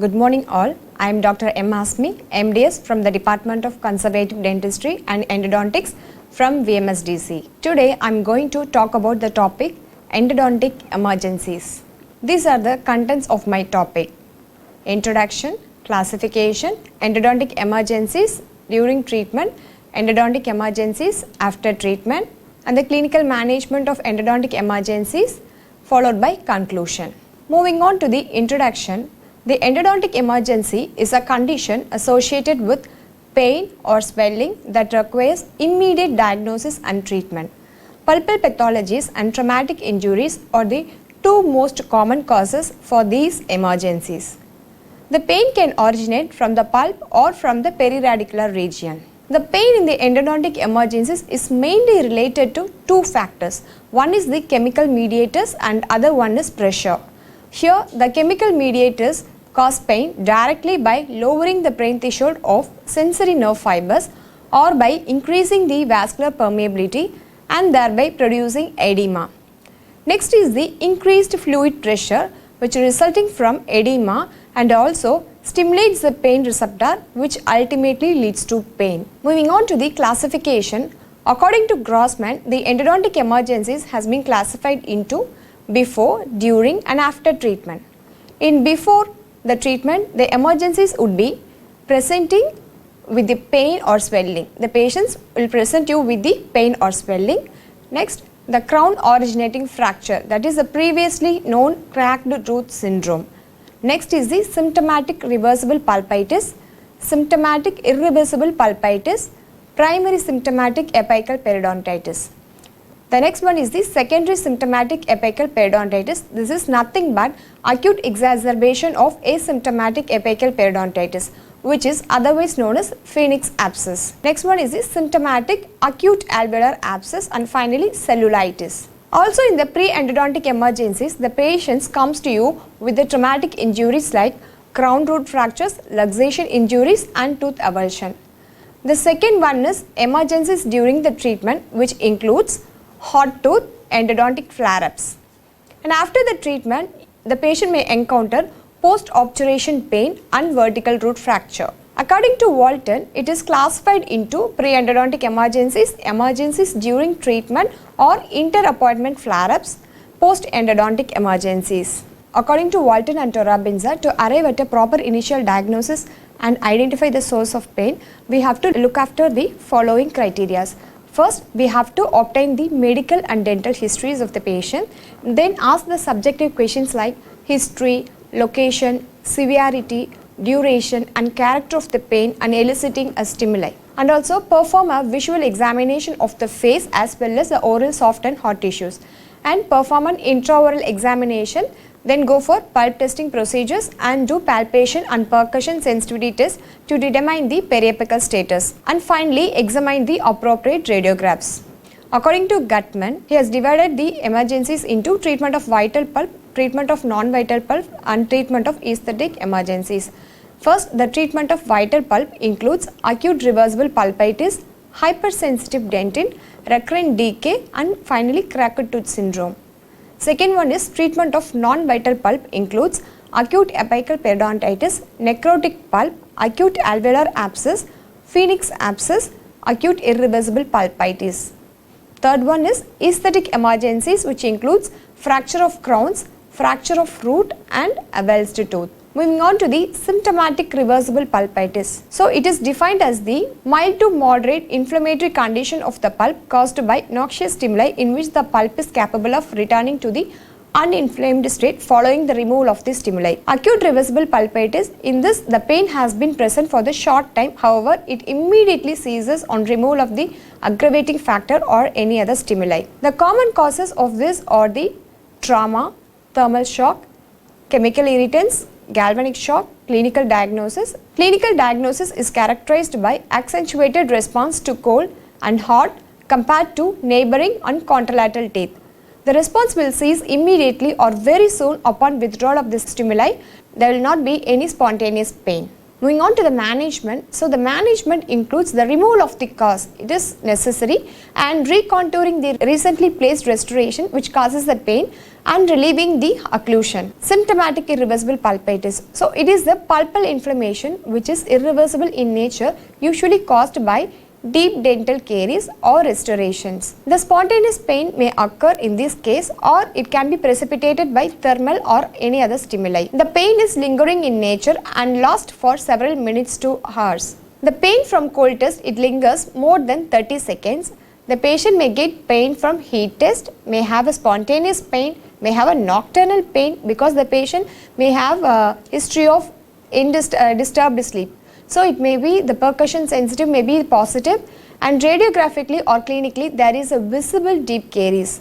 Good morning all. I am Dr. M. Assmee, MDS from the Department of Conservative Dentistry and Endodontics from VMSDC. Today I am going to talk about the topic Endodontic Emergencies. These are the contents of my topic: Introduction, Classification, Endodontic Emergencies during treatment, Endodontic Emergencies after treatment, and the clinical management of endodontic emergencies, followed by conclusion. Moving on to the introduction, the endodontic emergency is a condition associated with pain or swelling that requires immediate diagnosis and treatment. Pulpal pathologies and traumatic injuries are the two most common causes for these emergencies. The pain can originate from the pulp or from the periradicular region. The pain in the endodontic emergencies is mainly related to two factors. One is the chemical mediators and other one is pressure. Here, the chemical mediators cause pain directly by lowering the pain threshold of sensory nerve fibers or by increasing the vascular permeability and thereby producing edema. Next is the increased fluid pressure, which resulting from edema and also stimulates the pain receptor, which ultimately leads to pain. Moving on to the classification, according to Grossman, the endodontic emergencies has been classified into before, during and after treatment. In before the treatment, the emergencies would be presenting with the pain or swelling. The patients will present you with the pain or swelling. Next, the crown originating fracture, that is the previously known cracked tooth syndrome. Next is the symptomatic reversible pulpitis, symptomatic irreversible pulpitis, primary symptomatic apical periodontitis. The next one is the secondary symptomatic apical periodontitis. This is nothing but acute exacerbation of asymptomatic apical periodontitis, which is otherwise known as phoenix abscess. Next one is the symptomatic acute alveolar abscess, and finally cellulitis. Also in the pre-endodontic emergencies, the patients comes to you with the traumatic injuries like crown root fractures, luxation injuries and tooth avulsion. The second one is emergencies during the treatment, which includes hot tooth, endodontic flare-ups. And after the treatment, the patient may encounter post-obturation pain and vertical root fracture. According to Walton, it is classified into pre-endodontic emergencies, emergencies during treatment or inter-appointment flare-ups, post-endodontic emergencies. According to Walton and Torabinza, to arrive at a proper initial diagnosis and identify the source of pain, we have to look after the following criteria. First, we have to obtain the medical and dental histories of the patient, then ask the subjective questions like history, location, severity, duration and character of the pain and eliciting a stimuli, and also perform a visual examination of the face as well as the oral soft and hard tissues, and perform an intraoral examination, then go for pulp testing procedures and do palpation and percussion sensitivity tests to determine the periapical status, and finally examine the appropriate radiographs. According to Gutman, he has divided the emergencies into treatment of vital pulp, treatment of non-vital pulp and treatment of aesthetic emergencies. First, the treatment of vital pulp includes acute reversible pulpitis, hypersensitive dentin, recurrent decay and finally cracked tooth syndrome. Second one is treatment of non-vital pulp includes acute apical periodontitis, necrotic pulp, acute alveolar abscess, phoenix abscess, acute irreversible pulpitis. Third one is aesthetic emergencies, which includes fracture of crowns, fracture of root and avulsed tooth. Moving on to the symptomatic reversible pulpitis. So it is defined as the mild to moderate inflammatory condition of the pulp caused by noxious stimuli in which the pulp is capable of returning to the uninflamed state following the removal of the stimuli. Acute reversible pulpitis, in this the pain has been present for the short time, however it immediately ceases on removal of the aggravating factor or any other stimuli. The common causes of this are the trauma, thermal shock, chemical irritants, galvanic shock. Clinical diagnosis. Clinical diagnosis is characterized by accentuated response to cold and hot compared to neighboring and contralateral teeth. The response will cease immediately or very soon upon withdrawal of the stimuli. There will not be any spontaneous pain. Moving on to the management. So the management includes the removal of the cause. It is necessary, and recontouring the recently placed restoration which causes the pain and relieving the occlusion. Symptomatic irreversible pulpitis. So it is the pulpal inflammation which is irreversible in nature, usually caused by deep dental caries or restorations. The spontaneous pain may occur in this case, or it can be precipitated by thermal or any other stimuli. The pain is lingering in nature and lasts for several minutes to hours. The pain from cold test, it lingers more than 30 seconds. The patient may get pain from heat test, may have a spontaneous pain, may have a nocturnal pain because the patient may have a history of disturbed sleep. So it may be the percussion sensitive may be positive, and radiographically or clinically there is a visible deep caries.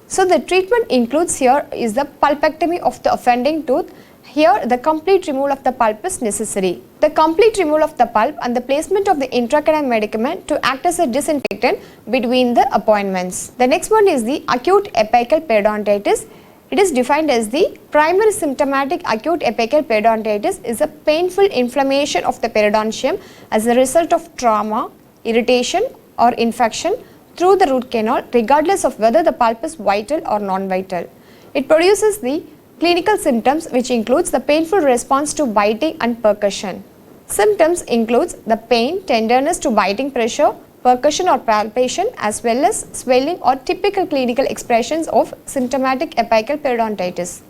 So the treatment includes here is the pulpectomy of the offending tooth. Here the complete removal of the pulp is necessary. The complete removal of the pulp and the placement of the intracanal medicament to act as a disinfectant between the appointments. The next one is the acute apical periodontitis. It is defined as the primary symptomatic acute apical periodontitis is a painful inflammation of the periodontium as a result of trauma, irritation or infection through the root canal, regardless of whether the pulp is vital or non-vital. It produces the clinical symptoms which includes the painful response to biting and percussion. Symptoms includes the pain, tenderness to biting pressure, percussion or palpation, as well as swelling or typical clinical expressions of symptomatic apical periodontitis.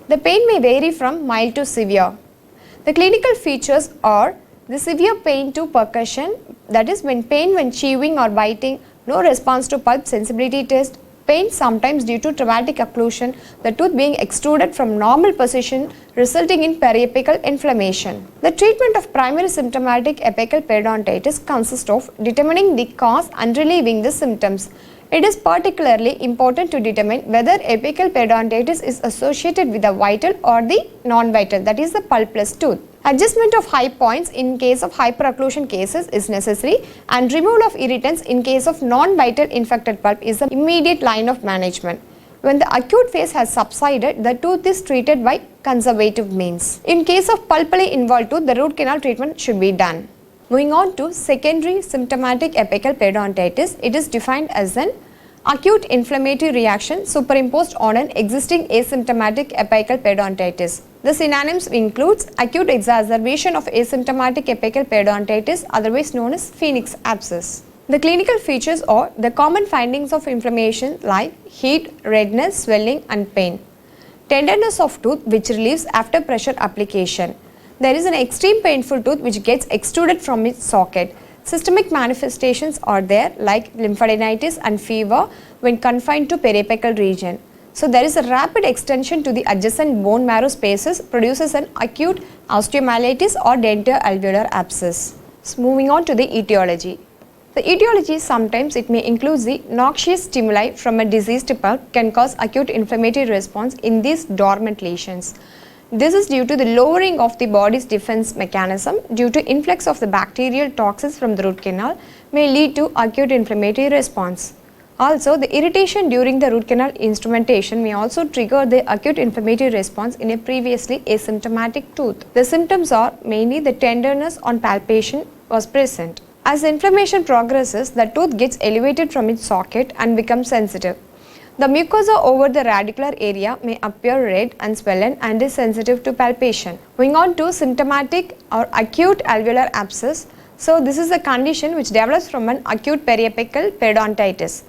The pain may vary from mild to severe. The clinical features are the severe pain to percussion, that is when pain when chewing or biting, no response to pulp sensibility test, pain sometimes due to traumatic occlusion, the tooth being extruded from normal position resulting in periapical inflammation. The treatment of primary symptomatic apical periodontitis consists of determining the cause and relieving the symptoms. It is particularly important to determine whether apical periodontitis is associated with the vital or the non-vital, that is the pulpless tooth. Adjustment of high points in case of hyperocclusion cases is necessary, and removal of irritants in case of non-vital infected pulp is the immediate line of management. When the acute phase has subsided, the tooth is treated by conservative means. In case of pulpally involved tooth, the root canal treatment should be done. Moving on to secondary symptomatic apical periodontitis, it is defined as an acute inflammatory reaction superimposed on an existing asymptomatic apical periodontitis. The synonyms includes acute exacerbation of asymptomatic apical periodontitis, otherwise known as phoenix abscess. The clinical features are the common findings of inflammation like heat, redness, swelling and pain. Tenderness of tooth which relieves after pressure application. There is an extreme painful tooth which gets extruded from its socket. Systemic manifestations are there like lymphadenitis and fever when confined to periapical region. So there is a rapid extension to the adjacent bone marrow spaces, produces an acute osteomyelitis or dento-alveolar abscess. So moving on to the etiology. The etiology sometimes it may include the noxious stimuli from a diseased pulp can cause acute inflammatory response in these dormant lesions. This is due to the lowering of the body's defense mechanism due to influx of the bacterial toxins from the root canal may lead to acute inflammatory response. Also, the irritation during the root canal instrumentation may also trigger the acute inflammatory response in a previously asymptomatic tooth. The symptoms are mainly the tenderness on palpation was present. As the inflammation progresses, the tooth gets elevated from its socket and becomes sensitive. The mucosa over the radicular area may appear red and swollen and is sensitive to palpation. Moving on to symptomatic or acute alveolar abscess. So, this is a condition which develops from an acute periapical periodontitis.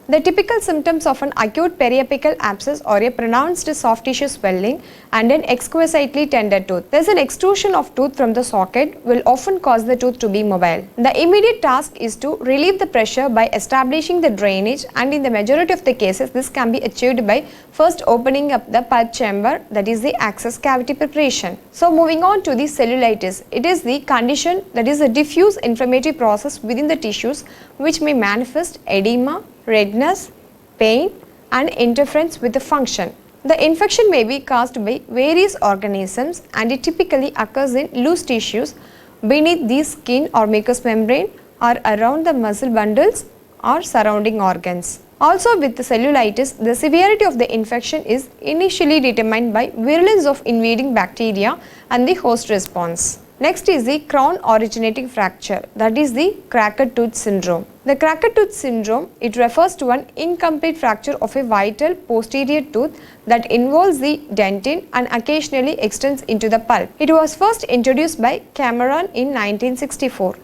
The typical symptoms of an acute periapical abscess are a pronounced soft tissue swelling and an exquisitely tender tooth. Thus, an extrusion of tooth from the socket will often cause the tooth to be mobile. The immediate task is to relieve the pressure by establishing the drainage, and in the majority of the cases this can be achieved by first opening up the pulp chamber, that is the access cavity preparation. So, moving on to the cellulitis, it is the condition that is a diffuse inflammatory process within the tissues which may manifest edema, redness, pain and interference with the function. The infection may be caused by various organisms and it typically occurs in loose tissues beneath the skin or mucous membrane or around the muscle bundles or surrounding organs. Also, with the cellulitis, the severity of the infection is initially determined by virulence of invading bacteria and the host response. Next is the crown originating fracture, that is the cracked tooth syndrome. The cracked tooth syndrome, it refers to an incomplete fracture of a vital posterior tooth that involves the dentin and occasionally extends into the pulp. It was first introduced by Cameron in 1964.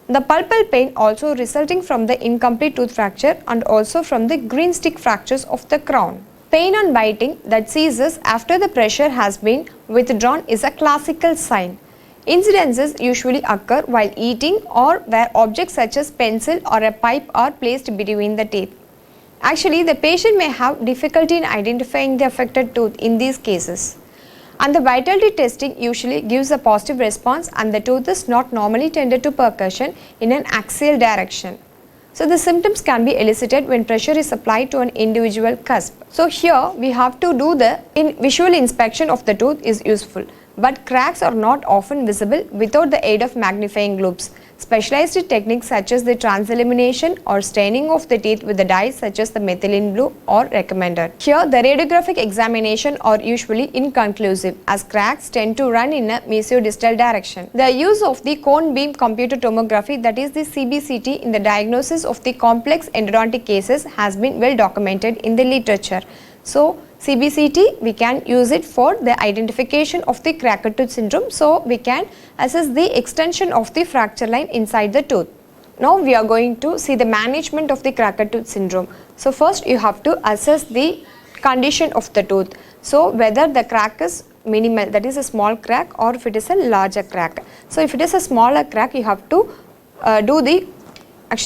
The pulpal pain also resulting from the incomplete tooth fracture and also from the green stick fractures of the crown. Pain on biting that ceases after the pressure has been withdrawn is a classical sign. Incidences usually occur while eating or where objects such as pencil or a pipe are placed between the teeth. Actually, the patient may have difficulty in identifying the affected tooth in these cases. And the vitality testing usually gives a positive response and the tooth is not normally tended to percussion in an axial direction. So the symptoms can be elicited when pressure is applied to an individual cusp. So here we have to do the visual inspection of the tooth is useful. But cracks are not often visible without the aid of magnifying globes. Specialized techniques such as the transillumination or staining of the teeth with the dyes such as the methylene blue are recommended. Here the radiographic examination are usually inconclusive as cracks tend to run in a mesiodistal direction. The use of the cone beam computer tomography, that is the CBCT, in the diagnosis of the complex endodontic cases has been well documented in the literature. So CBCT, we can use it for the identification of the cracked tooth syndrome, so we can assess the extension of the fracture line inside the tooth. Now we are going to see the management of the cracked tooth syndrome. So first you have to assess the condition of the tooth. So whether the crack is minimal, that is a small crack, or if it is a larger crack. So if it is a smaller crack, you have to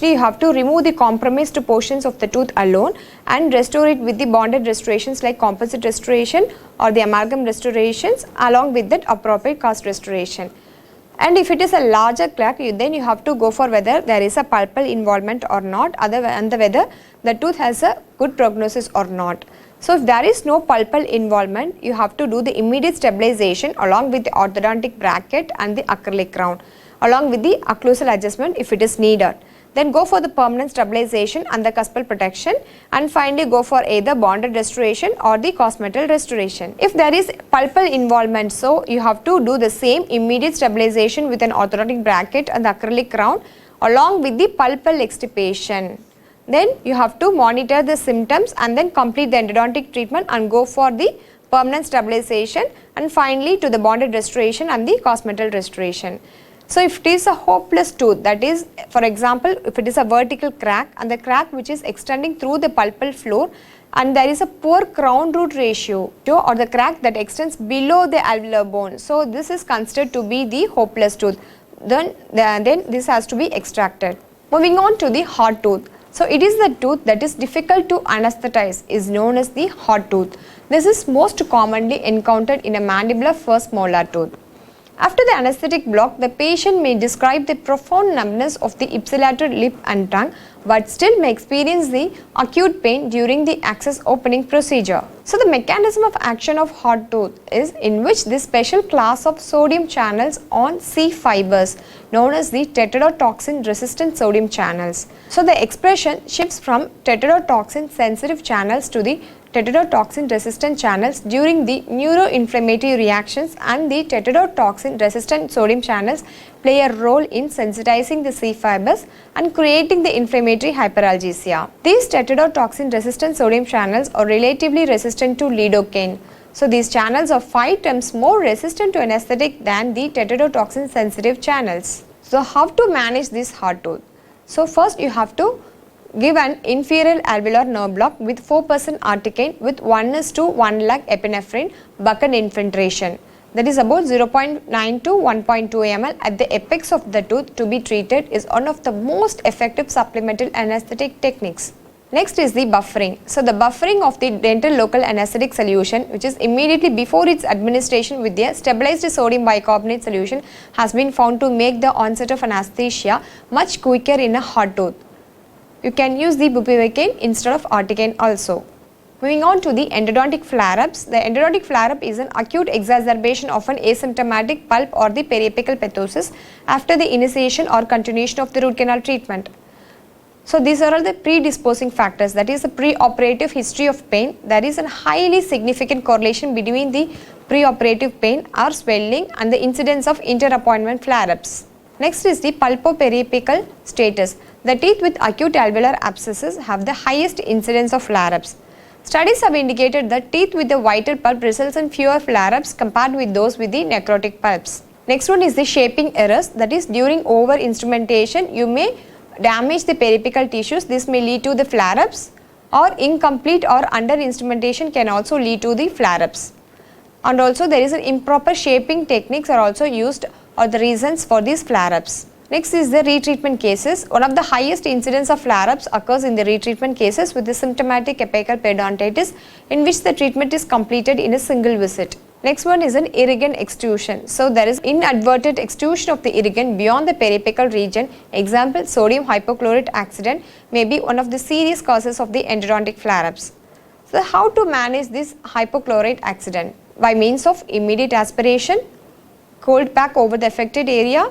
you have to remove the compromised portions of the tooth alone and restore it with the bonded restorations like composite restoration or the amalgam restorations along with that appropriate cast restoration. And if it is a larger crack, then you have to go for whether there is a pulpal involvement or not, and whether the tooth has a good prognosis or not. So if there is no pulpal involvement, you have to do the immediate stabilization along with the orthodontic bracket and the acrylic crown, along with the occlusal adjustment if it is needed. Then go for the permanent stabilization and the cuspal protection, and finally go for either bonded restoration or the cosmetal restoration. If there is pulpal involvement, so you have to do the same immediate stabilization with an orthodontic bracket and the acrylic crown along with the pulpal extirpation. Then you have to monitor the symptoms and then complete the endodontic treatment and go for the permanent stabilization and finally to the bonded restoration and the cosmetal restoration. So if it is a hopeless tooth, that is, for example, if it is a vertical crack and the crack which is extending through the pulpal floor and there is a poor crown root ratio or the crack that extends below the alveolar bone, so this is considered to be the hopeless tooth. Then this has to be extracted. Moving on to the hard tooth. So it is the tooth that is difficult to anesthetize, is known as the hard tooth. This is most commonly encountered in a mandibular first molar tooth. After the anesthetic block, the patient may describe the profound numbness of the ipsilateral lip and tongue, but still may experience the acute pain during the access opening procedure. So the mechanism of action of hard tooth is in which this special class of sodium channels on C fibers known as the tetrodotoxin resistant sodium channels. So the expression shifts from tetrodotoxin sensitive channels to the tetrodotoxin resistant channels during the neuroinflammatory reactions, and the tetrodotoxin resistant sodium channels play a role in sensitizing the C fibers and creating the inflammatory hyperalgesia. These tetrodotoxin resistant sodium channels are relatively resistant to lidocaine. So these channels are 5 times more resistant to anesthetic than the tetrodotoxin sensitive channels. So how to manage this hard tooth? So first you have to give an inferior alveolar nerve block with 4% articaine with 1:1 lakh epinephrine buccal infiltration. That is about 0.9 to 1.2 ml at the apex of the tooth to be treated is one of the most effective supplemental anesthetic techniques. Next is the buffering. So the buffering of the dental local anesthetic solution, which is immediately before its administration with a stabilized sodium bicarbonate solution, has been found to make the onset of anesthesia much quicker in a hard tooth. You can use the bupivacaine instead of articaine also. Moving on to the endodontic flare-ups. The endodontic flare-up is an acute exacerbation of an asymptomatic pulp or the periapical ptosis after the initiation or continuation of the root canal treatment. So these are all the predisposing factors, that is the pre-operative history of pain. There is a highly significant correlation between the preoperative pain or swelling, and the incidence of inter-appointment flare-ups. Next is the pulpoperiapical status. The teeth with acute alveolar abscesses have the highest incidence of flare-ups. Studies have indicated that teeth with the vital pulp results in fewer flare-ups compared with those with the necrotic pulps. Next one is the shaping errors, that is during over instrumentation you may damage the periapical tissues. This may lead to the flare-ups, or incomplete or under instrumentation can also lead to the flare-ups. And also there is an improper shaping techniques are also used or the reasons for these flare-ups. Next is the retreatment cases. One of the highest incidence of flare-ups occurs in the retreatment cases with the symptomatic apical periodontitis, in which the treatment is completed in a single visit. Next one is an irrigant extrusion. So there is inadvertent extrusion of the irrigant beyond the periapical region. Example, sodium hypochlorite accident may be one of the serious causes of the endodontic flare-ups. So how to manage this hypochlorite accident? By means of immediate aspiration, cold pack over the affected area,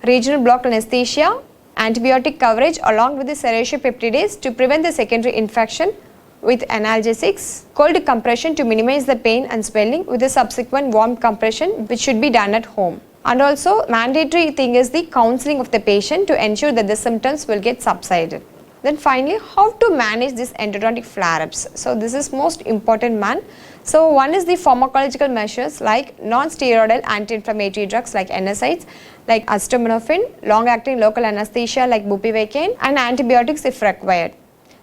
regional block anesthesia, antibiotic coverage along with the serratio-peptidase to prevent the secondary infection with analgesics, cold compression to minimize the pain and swelling with the subsequent warm compression, which should be done at home. And also mandatory thing is the counseling of the patient to ensure that the symptoms will get subsided. Then finally, how to manage this endodontic flare-ups. So this is most important man. So one is the pharmacological measures like non-steroidal anti-inflammatory drugs like NSAIDs, like acetaminophen, long-acting local anesthesia like bupivacaine, and antibiotics if required.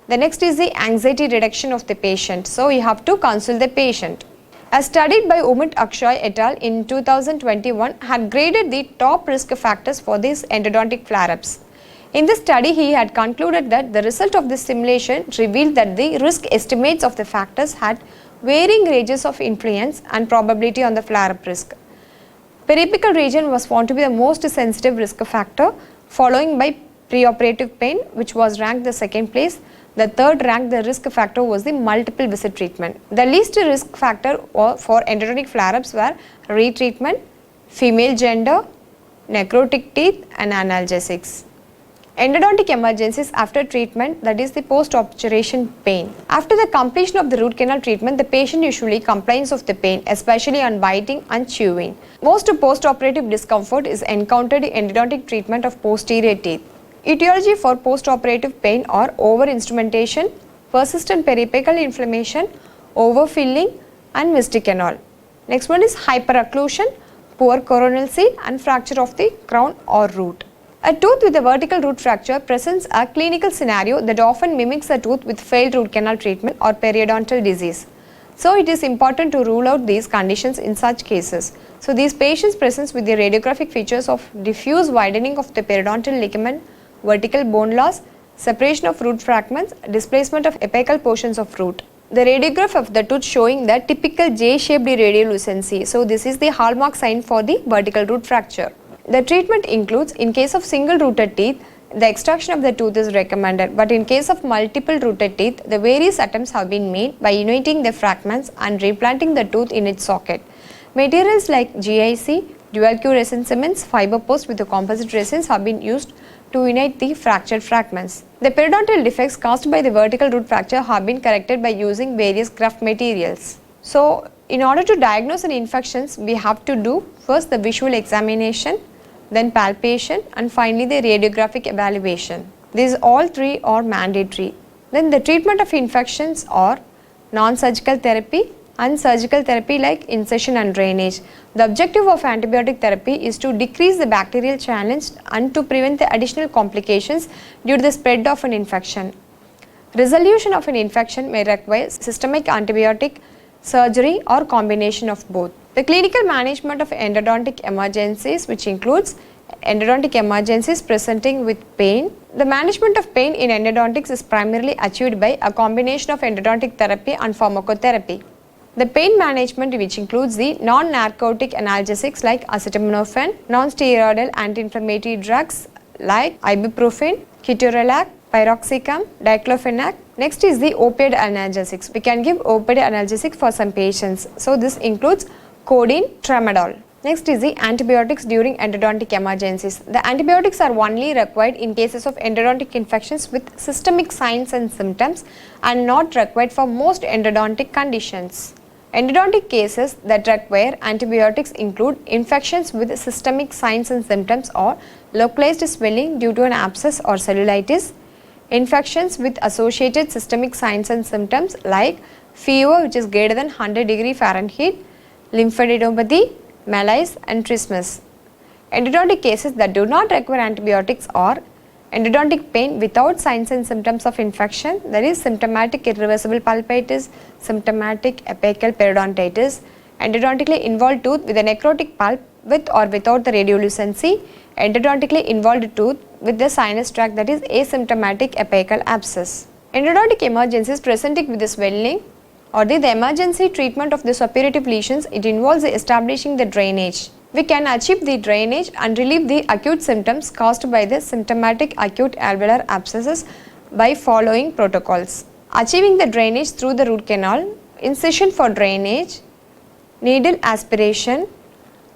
The next is the anxiety reduction of the patient. So you have to consult the patient. As studied by Umit Akshay et al. In 2021 had graded the top risk factors for these endodontic flare-ups. In this study, he had concluded that the result of this simulation revealed that the risk estimates of the factors had varying ranges of influence and probability on the flare-up risk. Periapical region was found to be the most sensitive risk factor, following by preoperative pain, which was ranked the second place. The third ranked the risk factor was the multiple visit treatment. The least risk factor for endodontic flare-ups were retreatment, female gender, necrotic teeth, and analgesics. Endodontic emergencies after treatment, that is the post-operation pain. After the completion of the root canal treatment, the patient usually complains of the pain, especially on biting and chewing. Most post-operative discomfort is encountered in endodontic treatment of posterior teeth. Etiology for post-operative pain are over-instrumentation, persistent periapical inflammation, overfilling, and missed canal. Next one is hyperocclusion, poor coronal seal, and fracture of the crown or root. A tooth with a vertical root fracture presents a clinical scenario that often mimics a tooth with failed root canal treatment or periodontal disease. So it is important to rule out these conditions in such cases. So these patients present with the radiographic features of diffuse widening of the periodontal ligament, vertical bone loss, separation of root fragments, displacement of apical portions of root. The radiograph of the tooth showing the typical J-shaped radiolucency. So this is the hallmark sign for the vertical root fracture. The treatment includes, in case of single rooted teeth, the extraction of the tooth is recommended, but in case of multiple rooted teeth, the various attempts have been made by uniting the fragments and replanting the tooth in its socket. Materials like GIC, dual Q resin cements, fiber post with the composite resins have been used to unite the fractured fragments. The periodontal defects caused by the vertical root fracture have been corrected by using various graft materials. So, in order to diagnose an infections, we have to do first the visual examination, then palpation, and finally the radiographic evaluation. These all three are mandatory. Then the treatment of infections are non-surgical therapy and surgical therapy like incision and drainage. The objective of antibiotic therapy is to decrease the bacterial challenge and to prevent the additional complications due to the spread of an infection. Resolution of an infection may require systemic antibiotic, surgery, or combination of both. The clinical management of endodontic emergencies, which includes endodontic emergencies presenting with pain. The management of pain in endodontics is primarily achieved by a combination of endodontic therapy and pharmacotherapy. The pain management, which includes the non-narcotic analgesics like acetaminophen, non-steroidal anti-inflammatory drugs like ibuprofen, ketorolac, piroxicam, diclofenac. Next is the opioid analgesics. We can give opioid analgesic for some patients. So this includes codeine, tramadol. Next is the antibiotics during endodontic emergencies. The antibiotics are only required in cases of endodontic infections with systemic signs and symptoms and not required for most endodontic conditions. Endodontic cases that require antibiotics include infections with systemic signs and symptoms or localized swelling due to an abscess or cellulitis, infections with associated systemic signs and symptoms like fever which is greater than 100 °F, lymphadenopathy, malaise and trismus. Endodontic cases that do not require antibiotics are endodontic pain without signs and symptoms of infection, that is symptomatic irreversible pulpitis, symptomatic apical periodontitis, endodontically involved tooth with a necrotic pulp with or without the radiolucency, endodontically involved tooth with the sinus tract, that is asymptomatic apical abscess. Endodontic emergencies presenting with the swelling or the emergency treatment of the suppurative lesions, it involves establishing the drainage. We can achieve the drainage and relieve the acute symptoms caused by the symptomatic acute alveolar abscesses by following protocols. Achieving the drainage through the root canal, incision for drainage, needle aspiration,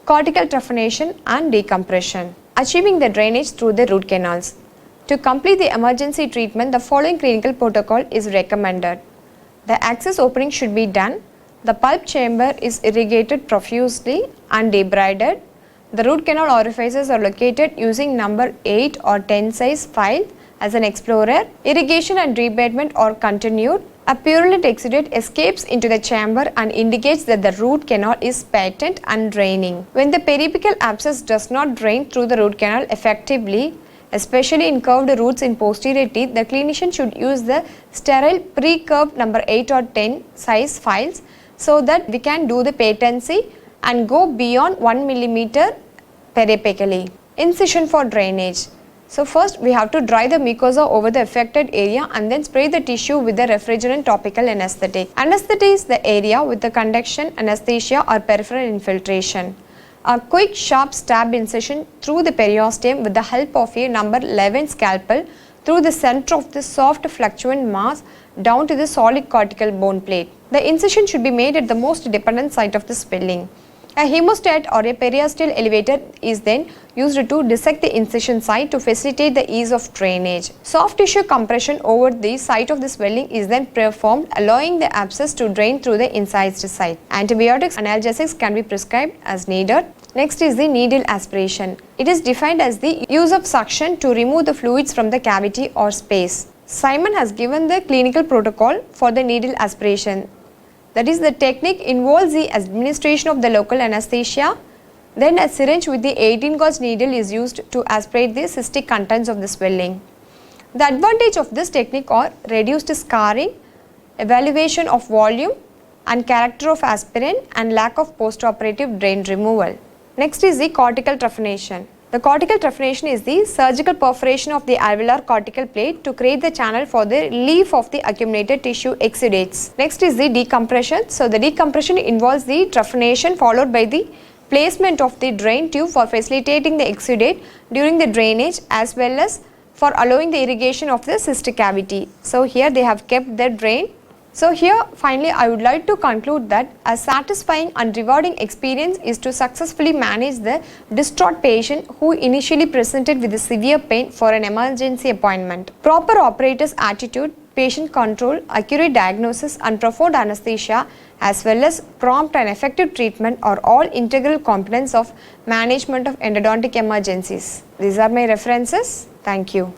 cortical trephination and decompression. Achieving the drainage through the root canals. To complete the emergency treatment, the following clinical protocol is recommended. The access opening should be done. The pulp chamber is irrigated profusely and debrided. The root canal orifices are located using number 8 or 10 size file as an explorer. Irrigation and debridement are continued. A purulent exudate escapes into the chamber and indicates that the root canal is patent and draining. When the periapical abscess does not drain through the root canal effectively, especially in curved roots in posterior teeth, the clinician should use the sterile pre-curved number 8 or 10 size files so that we can do the patency and go beyond 1 mm periapically. Incision for drainage. So first we have to dry the mucosa over the affected area and then spray the tissue with the refrigerant topical anesthetic. Anesthetize the area with the conduction anesthesia or peripheral infiltration. A quick sharp stab incision through the periosteum with the help of a number 11 scalpel through the center of the soft fluctuant mass down to the solid cortical bone plate. The incision should be made at the most dependent site of the swelling. A hemostat or a periosteal elevator is then used to dissect the incision site to facilitate the ease of drainage. Soft tissue compression over the site of the swelling is then performed, allowing the abscess to drain through the incised site. Antibiotics and analgesics can be prescribed as needed. Next is the needle aspiration. It is defined as the use of suction to remove the fluids from the cavity or space. Simon has given the clinical protocol for the needle aspiration. That is, the technique involves the administration of the local anesthesia. Then a syringe with the 18 gauge needle is used to aspirate the cystic contents of the swelling. The advantage of this technique are reduced scarring, evaluation of volume and character of aspirant and lack of postoperative drain removal. Next is the cortical trephination. The cortical trephination is the surgical perforation of the alveolar cortical plate to create the channel for the relief of the accumulated tissue exudates. Next is the decompression. So the decompression involves the trephination followed by the placement of the drain tube for facilitating the exudate during the drainage as well as for allowing the irrigation of the cystic cavity. So here they have kept the drain. So here finally I would like to conclude that a satisfying and rewarding experience is to successfully manage the distraught patient who initially presented with severe pain for an emergency appointment. Proper operator's attitude, patient control, accurate diagnosis and profound anesthesia as well as prompt and effective treatment are all integral components of management of endodontic emergencies. These are my references. Thank you.